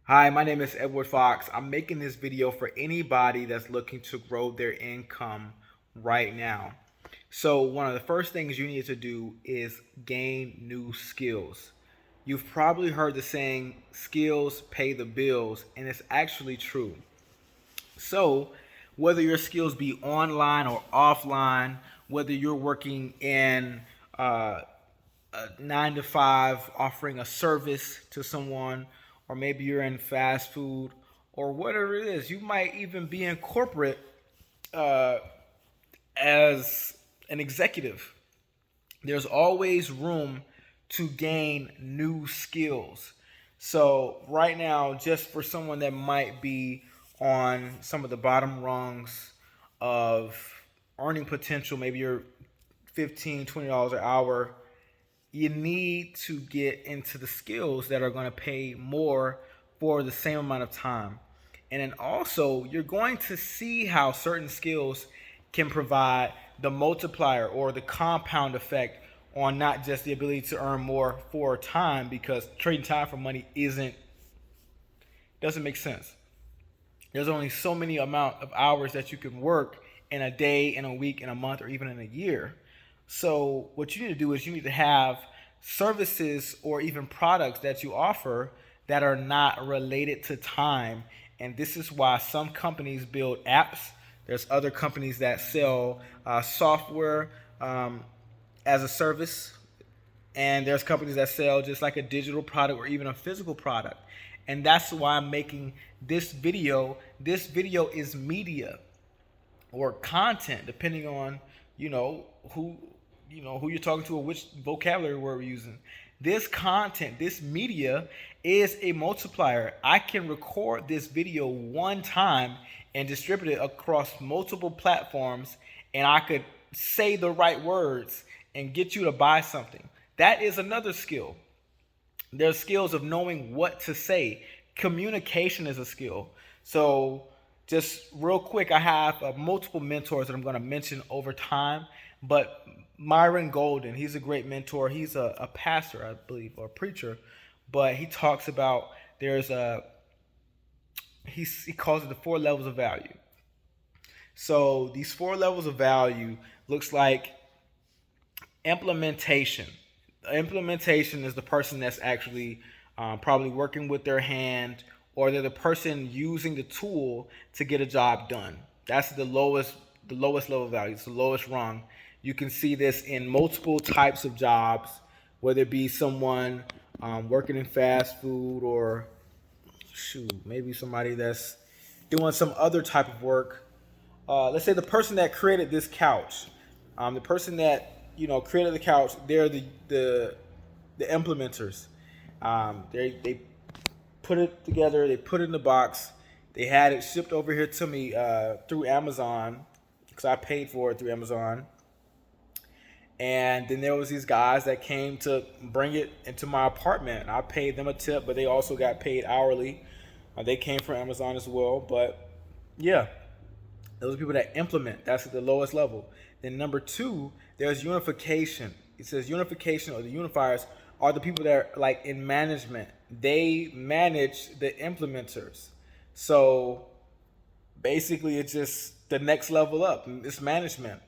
Hi, my name is Edward Fox. I'm making this video for anybody that's looking to grow their income right now. So, one of the first things you need to do is gain new skills. You've probably heard the saying, skills pay the bills, and it's actually true. So, whether your skills be online or offline, whether you're working in a 9 to 5 offering a service to someone, or maybe you're in fast food, or whatever it is, you might even be in corporate uh, as an executive. There's always room to gain new skills. So, right now, just for someone that might be on some of the bottom rungs of earning potential, maybe you're $15, $20 an hour, you need to get into the skills that are going to pay more for the same amount of time. And then also, you're going to see how certain skills can provide the multiplier or the compound effect on not just the ability to earn more for time, because trading time for money isn't doesn't make sense. There's only so many amount of hours that you can work in a day, in a week, in a month, or even in a year. So what you need to do is you need to have services or even products that you offer that are not related to time. And this is why some companies build apps. There's other companies that sell software as a service, and there's companies that sell just like a digital product or even a physical product. And that's why I'm making this video. This video is media or content, depending on you know who who you're talking to or which vocabulary word we're using. This content, this media, is a multiplier. I can record this video one time and distribute it across multiple platforms, and I could say the right words and get you to buy something. That is another skill. There's skills of knowing what to say. Communication is a skill. So, just real quick, I have multiple mentors that I'm going to mention over time. But Myron Golden, he's a great mentor. He's a pastor, I believe, or a preacher. But he talks about there's a he calls it the 4 levels of value. So these 4 levels of value looks like implementation. Implementation is the person that's actually probably working with their hand, or they're the person using the tool to get a job done. That's the lowest level value. It's the lowest rung. You can see this in multiple types of jobs, whether it be someone working in fast food, or shoot, maybe somebody that's doing some other type of work. Let's say the person that created this couch, the person that created the couch, they're the implementers. They put it together, they put it in the box, they had it shipped over here to me through Amazon, because I paid for it through Amazon. And then there was these guys that came to bring it into my apartment. I paid them a tip, but they also got paid hourly. They came from Amazon as well. But yeah, those are people that implement. That's at the lowest level. Then number two, there's unification. It says unification, or the unifiers are the people that are like in management. They manage the implementers. So basically, it's just the next level up. It's management.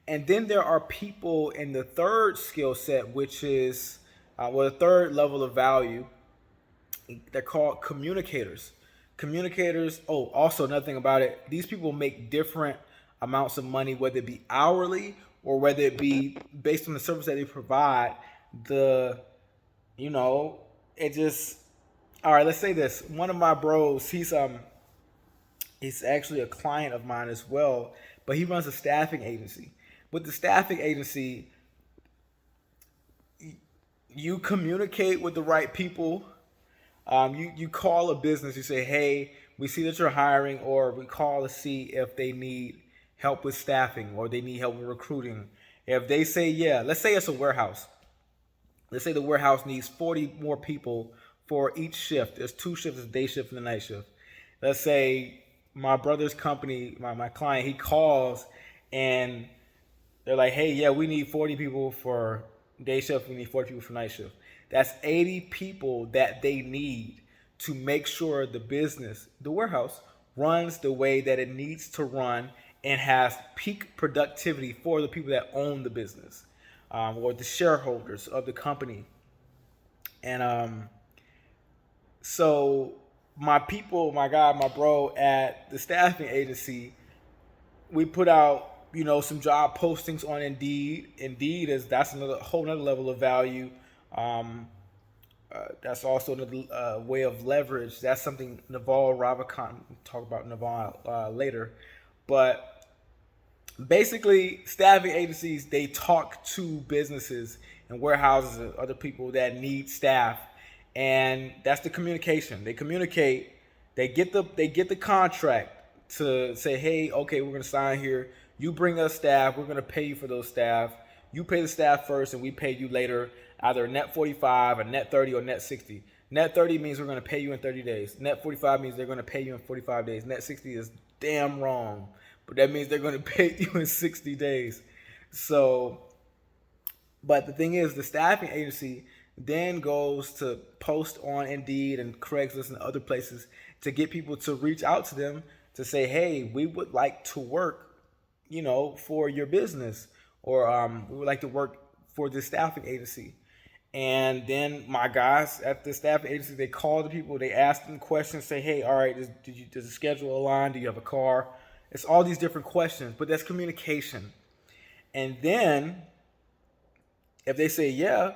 And then there are people in the third skill set, which is the third level of value. They're called communicators. Communicators. Oh, also another thing about it, these people make different amounts of money, whether it be hourly or whether it be based on the service that they provide. The you know, it just all right. Let's say this. One of my bros, he's actually a client of mine as well, but he runs a staffing agency. With the staffing agency, you communicate with the right people. You call a business, you say, hey, we see that you're hiring, or we call to see if they need help with staffing or they need help with recruiting. If they say, yeah, let's say it's a warehouse. Let's say the warehouse needs 40 more people for each shift. There's 2 shifts, a day shift and a night shift. Let's say my brother's company, my client, he calls and they're like, hey, yeah, we need 40 people for day shift. We need 40 people for night shift. That's 80 people that they need to make sure the business, the warehouse, runs the way that it needs to run and has peak productivity for the people that own the business, or the shareholders of the company. And so my people, my guy, my bro at the staffing agency, we put out, some job postings on Indeed. Indeed is that's another whole another level of value. Um, that's also another way of leverage. That's something Naval Ravikant, we'll talk about Naval later, but basically staffing agencies, they talk to businesses and warehouses and other people that need staff, and that's the communication. They communicate, they get the contract to say, hey, okay, we're going to sign here, you bring us staff, we're going to pay you for those staff, you pay the staff first and we pay you later, either net 45 or net 30 or net 60. Net 30 means we're going to pay you in 30 days. Net 45 means they're going to pay you in 45 days. Net 60 is damn wrong, but that means they're going to pay you in 60 days. So, but the thing is, the staffing agency then goes to post on Indeed and Craigslist and other places to get people to reach out to them to say, hey, we would like to work, for your business, or we would like to work for this staffing agency. And then my guys at the staffing agency, they call the people, they ask them questions, say, hey, all right, does the schedule align? Do you have a car? It's all these different questions, but that's communication. And then if they say, yeah,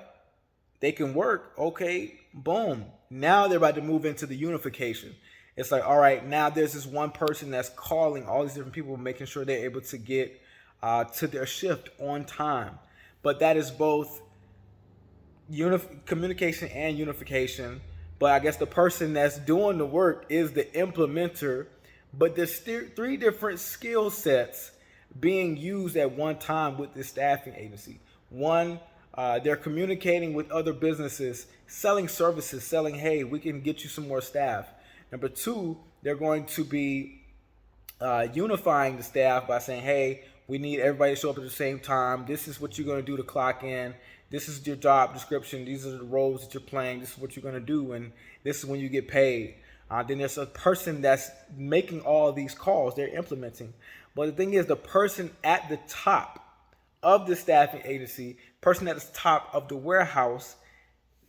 they can work, okay, boom. Now they're about to move into the unification. It's like, all right, now there's this one person that's calling all these different people, making sure they're able to get to their shift on time. But that is both communication and unification. But I guess the person that's doing the work is the implementer. But there's three different skill sets being used at one time with this staffing agency. One, they're communicating with other businesses, selling services, selling, hey, we can get you some more staff. Number two, they're going to be unifying the staff by saying, hey, we need everybody to show up at the same time. This is what you're going to do to clock in. This is your job description. These are the roles that you're playing. This is what you're going to do, and this is when you get paid. Then there's a person that's making all of these calls. They're implementing. But the thing is, the person at the top of the staffing agency, person at the top of the warehouse,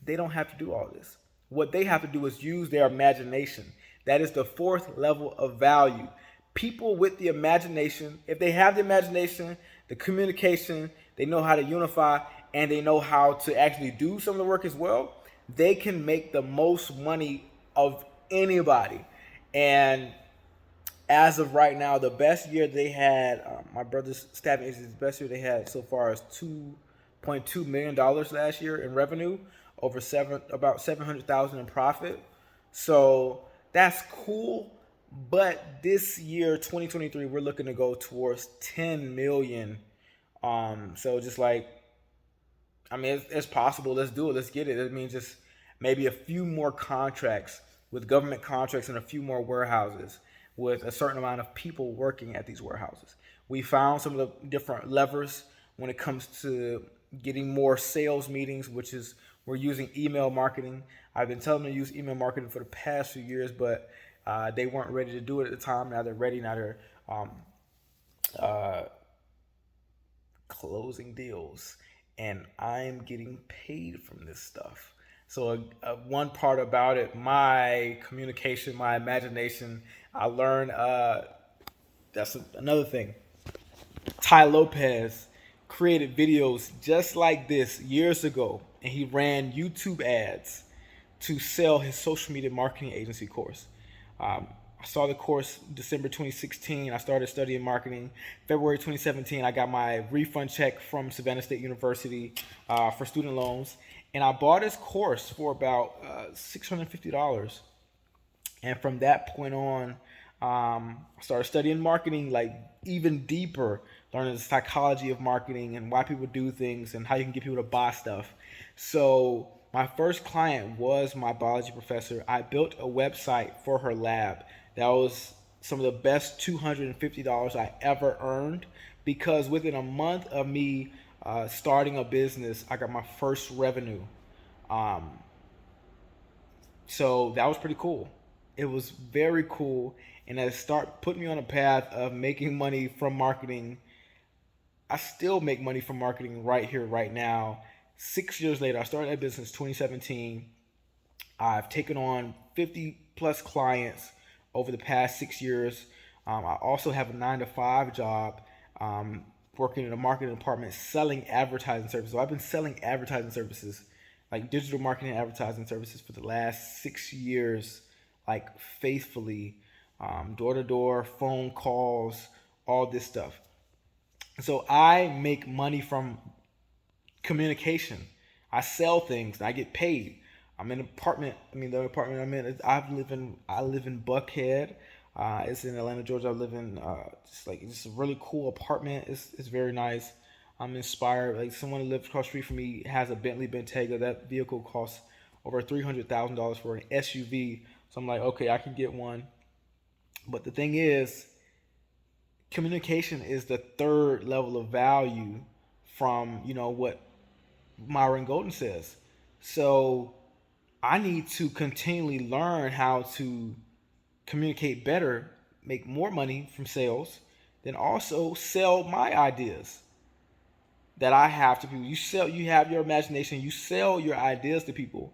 they don't have to do all this. What they have to do is use their imagination. That is the fourth level of value. People with the imagination, if they have the imagination, the communication, they know how to unify, and they know how to actually do some of the work as well, they can make the most money of anybody. And as of right now, the best year they had, my brother's staffing agency, the best year they had so far is $2.2 million last year in revenue, about 700,000 in profit. So that's cool. But this year, 2023, we're looking to go towards 10 million. So just like, I mean, it's possible. Let's do it. Let's get it. It means just maybe a few more contracts with government contracts and a few more warehouses with a certain amount of people working at these warehouses. We found some of the different levers when it comes to getting more sales meetings, which is we're using email marketing. I've been telling them to use email marketing for the past few years, but they weren't ready to do it at the time. Now they're ready. Now they're closing deals, and I'm getting paid from this stuff. So one part about it, my communication, my imagination, I learned, that's another thing. Tai Lopez created videos just like this years ago, and he ran YouTube ads to sell his social media marketing agency course. I saw the course December 2016. I started studying marketing. February 2017, I got my refund check from Savannah State University for student loans. And I bought his course for about $650. And from that point on, I started studying marketing like even deeper, learning the psychology of marketing and why people do things and how you can get people to buy stuff. So my first client was my biology professor. I built a website for her lab. That was some of the best $250 I ever earned, because within a month of me starting a business, I got my first revenue. So that was pretty cool. It was very cool, and it start put me on a path of making money from marketing. I still make money from marketing right here, right now. 6 years later, I started that business 2017. I've taken on 50 plus clients over the past 6 years. I also have a 9 to 5 job, um, working in the marketing department selling advertising services. So I've been selling advertising services, like digital marketing advertising services, for the last 6 years, like faithfully, door to door, phone calls, all this stuff. So I make money from communication. I sell things and I get paid. I'm in an apartment. I mean, the apartment I'm in, I live in Buckhead. It's in Atlanta, Georgia. I live in just a really cool apartment. It's very nice. I'm inspired. Like, someone who lives across the street from me has a Bentley Bentayga. That vehicle costs over $300,000 for an SUV. So I'm like, okay, I can get one. But the thing is, communication is the third level of value from what Myron Golden says. So I need to continually learn how to communicate better, make more money from sales, then also sell my ideas that I have to people. You have your imagination, you sell your ideas to people,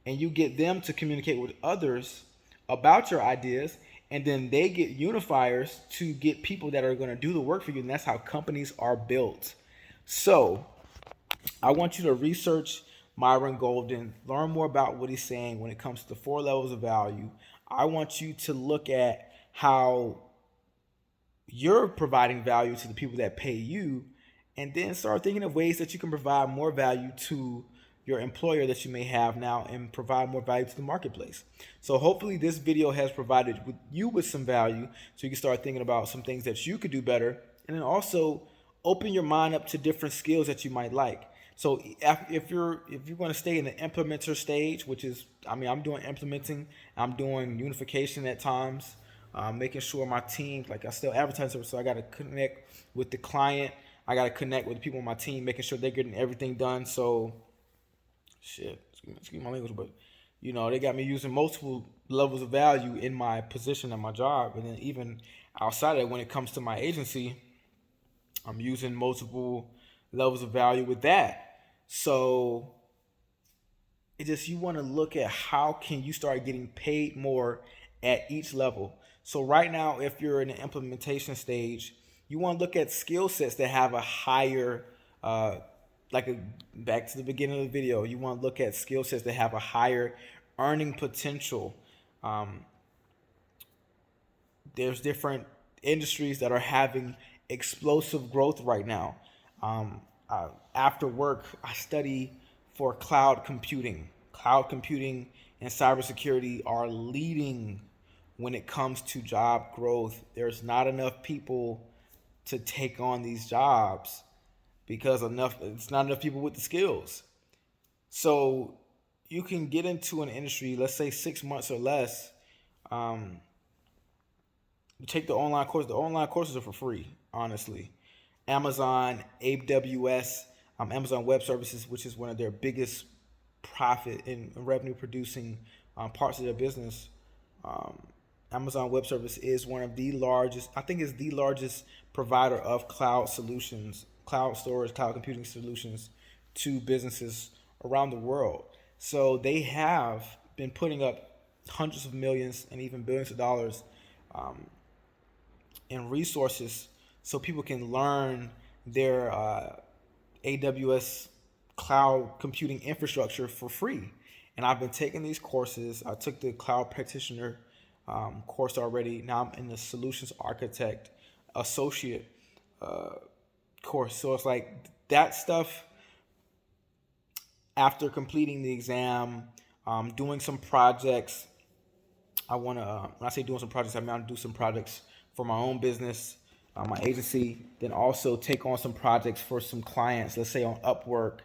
and you get them to communicate with others about your ideas, and then they get unifiers to get people that are going to do the work for you, and that's how companies are built. So I want you to research Myron Golden, learn more about what he's saying when it comes to the 4 levels of value. I want you to look at how you're providing value to the people that pay you, and then start thinking of ways that you can provide more value to your employer that you may have now and provide more value to the marketplace. So hopefully this video has provided you with some value, so you can start thinking about some things that you could do better, and then also open your mind up to different skills that you might like. So if you're going to stay in the implementer stage, which is, I mean, I'm doing implementing, I'm doing unification at times, making sure my team, like, I still advertise, so I got to connect with the client, I got to connect with the people on my team, making sure they're getting everything done. So shit, excuse my language, but they got me using multiple levels of value in my position and my job, and then even outside of it, when it comes to my agency, I'm using multiple levels of value with that. So you want to look at how can you start getting paid more at each level. So right now, if you're in the implementation stage, you want to look at skill sets that have a higher, back to the beginning of the video, you want to look at skill sets that have a higher earning potential. There's different industries that are having explosive growth right now. After work, I study for cloud computing. Cloud computing and cybersecurity are leading when it comes to job growth. There's not enough people to take on these jobs because it's not enough people with the skills. So you can get into an industry, let's say 6 months or less. You take the online course. The online courses are for free, honestly. Amazon, AWS, Amazon Web Services, which is one of their biggest profit and revenue producing parts of their business. Amazon Web Service is one of the largest, I think is the largest provider of cloud solutions, cloud storage, cloud computing solutions to businesses around the world. So they have been putting up hundreds of millions and even billions of dollars in resources so people can learn their AWS cloud computing infrastructure for free. And I've been taking these courses. I took the cloud practitioner course already. Now I'm in the solutions architect associate course. So it's like that stuff. After completing the exam, doing some projects, I want to, when I say doing some projects, I mean I want to do some projects for my own business, my agency, then also take on some projects for some clients, let's say on Upwork.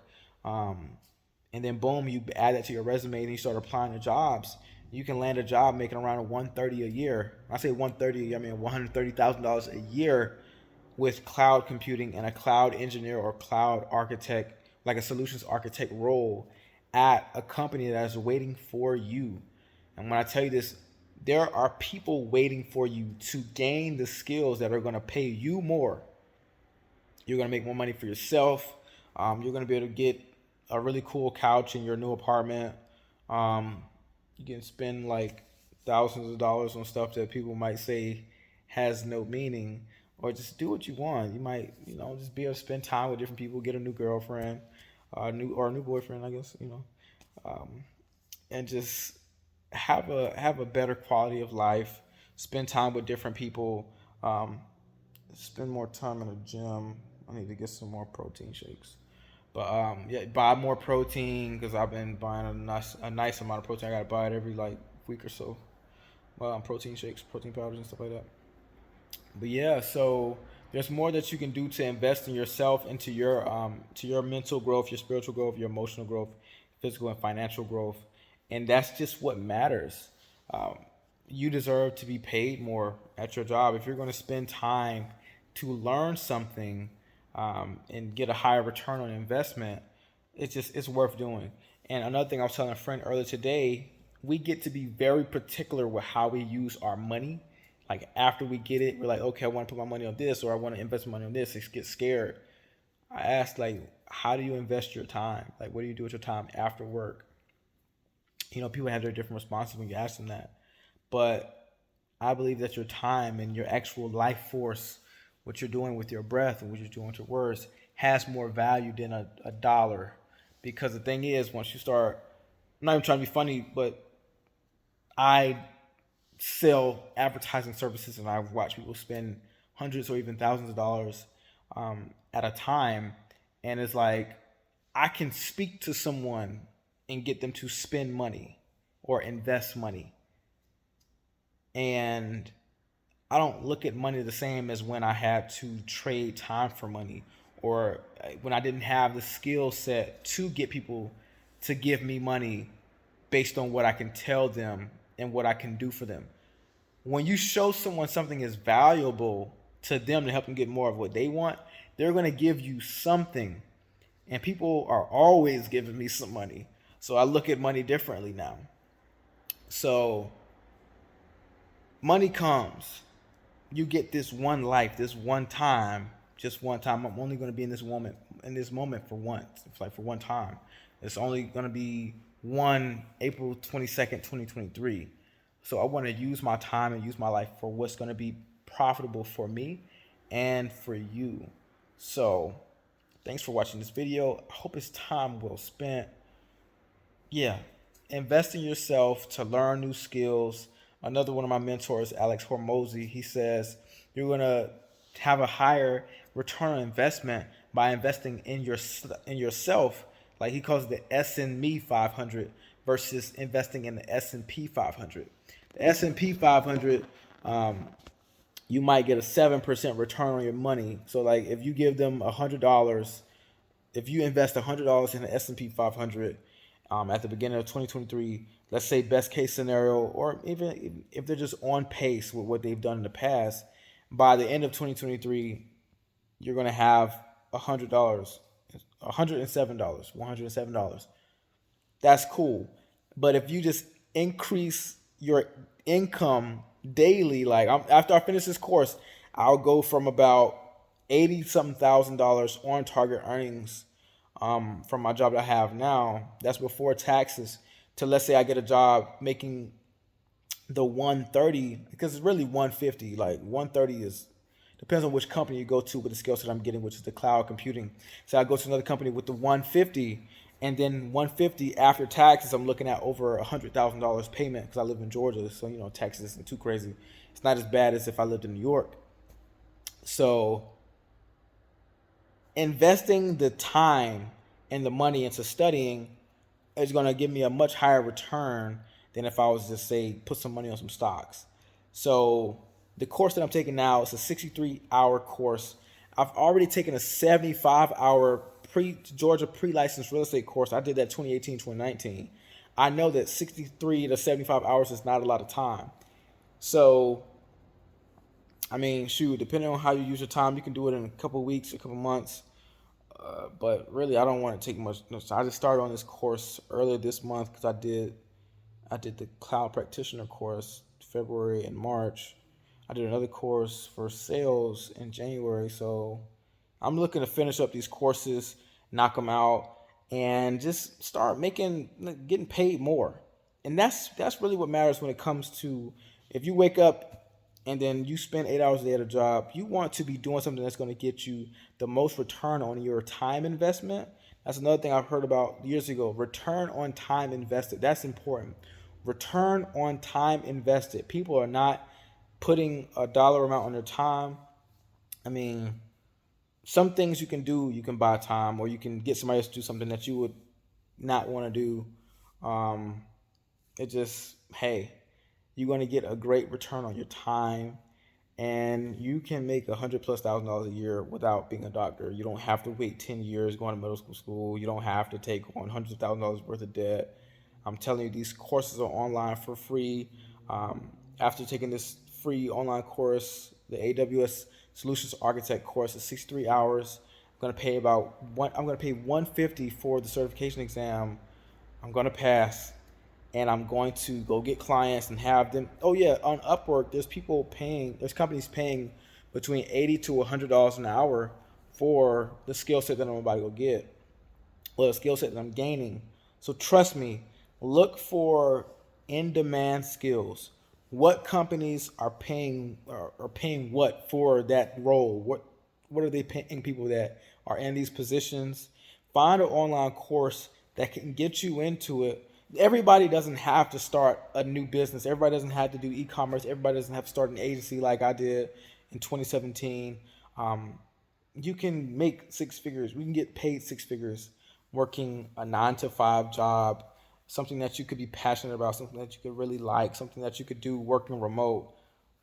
And then boom, you add that to your resume and you start applying to jobs. You can land a job making around $130 a year. When I say $130, I mean $130,000 a year with cloud computing and a cloud engineer or cloud architect, like a solutions architect role at a company that is waiting for you. And when I tell you this, there are people waiting for you to gain the skills that are going to pay you more. You're going to make more money for yourself. You're going to be able to get a really cool couch in your new apartment. You can spend like thousands of dollars on stuff that people might say has no meaning, or just do what you want. You might, just be able to spend time with different people, get a new girlfriend, a new boyfriend, I guess, and just have a better quality of life. Spend time with different people. Spend more time in the gym. I need to get some more protein shakes. But yeah, buy more protein because I've been buying a nice amount of protein. I gotta buy it every like week or so. Protein shakes, protein powders, and stuff like that. But yeah, so there's more that you can do to invest in yourself, into your mental growth, your spiritual growth, your emotional growth, physical and financial growth, and that's just what matters. Um, you deserve to be paid more at your job. If you're going to spend time to learn something, and get a higher return on investment, it's worth doing. And another thing I was telling a friend earlier today, we get to be very particular with how we use our money. Like after we get it, we're like, okay, I want to put my money on this, or I want to invest money on this. They get scared. I asked, like, how do you invest your time? Like, what do you do with your time after work? People have their different responses when you ask them that. But I believe that your time and your actual life force, what you're doing with your breath and what you're doing with your words, has more value than a dollar. Because the thing is, once you start, I'm not even trying to be funny, but I sell advertising services and I've watched people spend hundreds or even thousands of dollars at a time. And it's like, I can speak to someone and get them to spend money or invest money. And I don't look at money the same as when I had to trade time for money, or when I didn't have the skill set to get people to give me money based on what I can tell them and what I can do for them. When you show someone something is valuable to them to help them get more of what they want, they're going to give you something. And people are always giving me some money. So I look at money differently now. So money comes. You get this one life, this one time, just one time. I'm only going to be in this moment for once. It's like for one time. It's only going to be one April 22nd, 2023. So I want to use my time and use my life for what's going to be profitable for me and for you. So thanks for watching this video. I hope it's time well spent. Yeah, invest in yourself to learn new skills. Another one of my mentors, Alex Hormozy, he says you're gonna have a higher return on investment by investing in yourself. Like he calls it the S&Me 500 versus investing in the S&P 500. The S&P 500, you might get a 7% return on your money. So like if you give them $100, if you invest $100 in the S&P 500 at the beginning of 2023, let's say best case scenario, or even if they're just on pace with what they've done in the past, by the end of 2023, you're going to have $100, $107. That's cool. But if you just increase your income daily, like after I finish this course, I'll go from about 80 something $1,000 on target earnings from my job that I have now. That's before taxes. To let's say I get a job making the 130, because it's really 150. Like 130 is depends on which company you go to with the skill set I'm getting, which is the cloud computing. So I go to another company with the 150, and then 150 after taxes, I'm looking at over $100,000 payment because I live in Georgia, so Texas isn't too crazy. It's not as bad as if I lived in New York. So investing the time and the money into studying is going to give me a much higher return than if I was just say put some money on some stocks. So the course that I'm taking now is a 63-hour course. I've already taken a 75-hour Georgia pre-licensed real estate course. I did that 2018, 2019. I know that 63 to 75 hours is not a lot of time. So, I mean, shoot, depending on how you use your time, you can do it in a couple of weeks, a couple of months. But really, I don't want to take much. I just started on this course earlier this month because I did I did the cloud practitioner course February and March. I did another course for sales in January. So I'm looking to finish up these courses, knock them out, and just start getting paid more. And that's really what matters when it comes to, if you wake up and then you spend 8 hours a day at a job, you want to be doing something that's going to get you the most return on your time investment. That's another thing I've heard about years ago. Return on time invested. That's important. Return on time invested. People are not putting a dollar amount on their time. I mean, some things you can do, you can buy time, or you can get somebody else to do something that you would not want to do. Um, it just, hey, you're going to get a great return on your time, and you can make $100,000+ a year without being a doctor. You don't have to wait 10 years going to medical school. You don't have to take on hundreds of thousands of dollars worth of debt. I'm telling you, these courses are online for free. After taking this free online course, the AWS Solutions Architect course is 63 hours. I'm going to pay $150 for the certification exam. I'm going to pass, and I'm going to go get clients and have them. Oh yeah, on Upwork, there's companies paying between $80 to $100 an hour for the skill set that I'm about to go get, or the skill set that I'm gaining. So trust me, look for in-demand skills. What companies are paying what for that role? What are they paying people that are in these positions? Find an online course that can get you into it. Everybody doesn't have to start a new business. Everybody doesn't have to do e-commerce. Everybody doesn't have to start an agency like I did in 2017. You can make six figures. We can get paid six figures working a 9 to 5 job, something that you could be passionate about, something that you could really like, something that you could do working remote.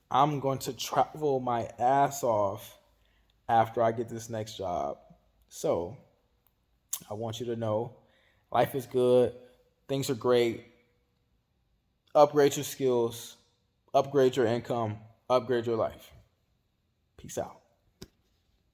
I'm going to travel my ass off after I get this next job. So I want you to know life is good, things are great. Upgrade your skills, upgrade your income, upgrade your life. Peace out.